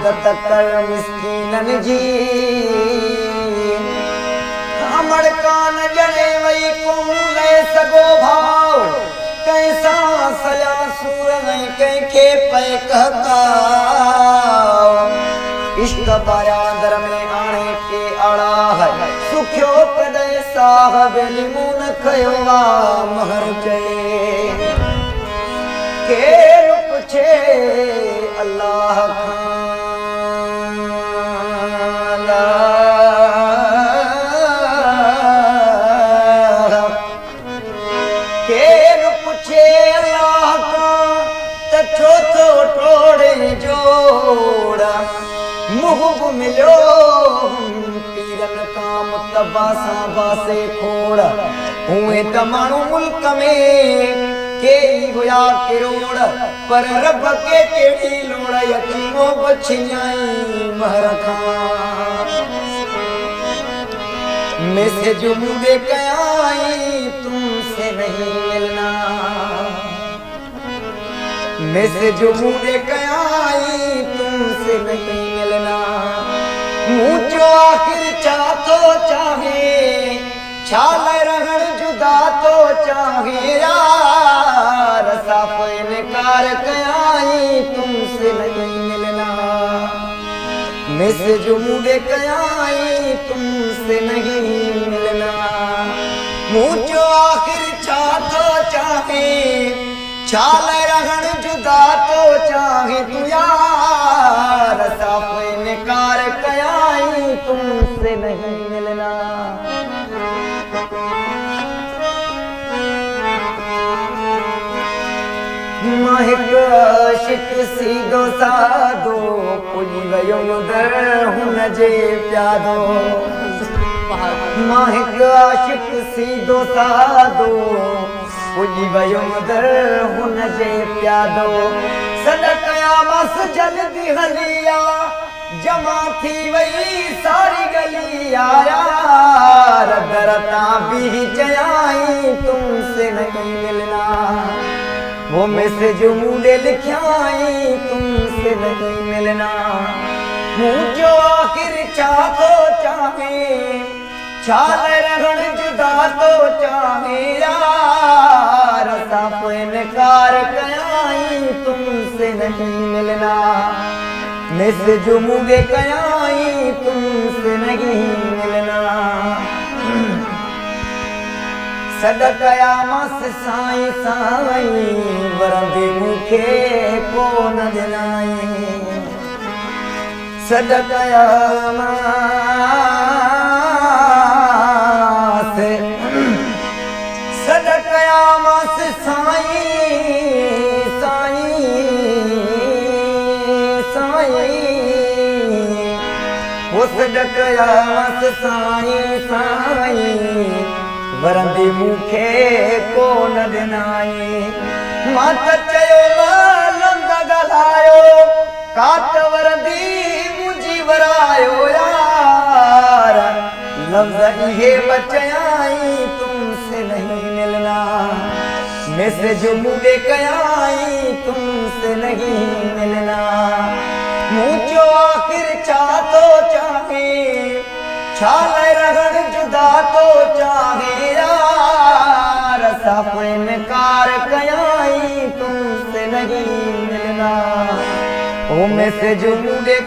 मदद कर मिस्कीनन जी हमर कान जने वही को ले सगो भाव कैसा सया सूर नहीं के पे कहता इश्क बरादर में आने के आड़ा है सुख्यो कदे साहब लिमून खयोवा महर चले के रुप छे अल्लाह के रुप छे अल्लाह का तछो तो टोड़े जोड़ा मुहब मिलो पीरन काम तबासा बासे खोड़ हुए तमाणु मुल्क में के हुआ किरोड़ पर रब के केड़ी लोड़ यतीमो बछियाई महरखा मैं से जुमूदे कयाई तुमसे नहीं मिलना मैं से जुमूदे कयाई तुमसे नहीं मिलना मुझो आखिर चाहतो चाहे छाल रहन जुदा तो चाहे यार साफ इनकार कयाई तुमसे नहीं मिलना मैं से जुमूदे कयाई तुमसे नहीं मिलना मुझो आखिर चाहतो चाहे छाल रहन जुदा तो चाहे तू यार साफ इनकार कयाई तुमसे नहीं मिलना महक आशिक सी दो सादो पुजी गयो दर हुन जे प्यादो महक आशिक सी दो सादो पुजी गयो दर हुन जे प्यादो सदकया बस जल्दी हलिया जमा थी वही सारी गली यार दरता भी चयाई तुमसे नहीं मिलना वो में से जुमूदे लिखाई तुमसे नहीं मिलना मुझो आखिर चाहो चाहे छाल रहन जुदा तो चाहे यार साफ इनकार कयाई तुमसे नहीं मिलना मैं से जुमूदे कयाई तुमसे नहीं मिलना सदकया मस साई साई वरंदे मुखे को न दिलाई सदकया मस साई साई साई वो सदकया मस साई साई वरंदी मुखे को न दिनाई मात चयो लंद गलायो कात वरंदी मुझी वरायो यार लफ्ज ये बचाई तुमसे नहीं मिलना मैं से जुमूदे कयाई तुमसे नहीं मिलना मुझो आखिर चाहतो चाहे छाल रहन जुदा तो चाहे यार साफ इनकार कयाई तुमसे नहीं मिलना ओ मैं से जुमूदे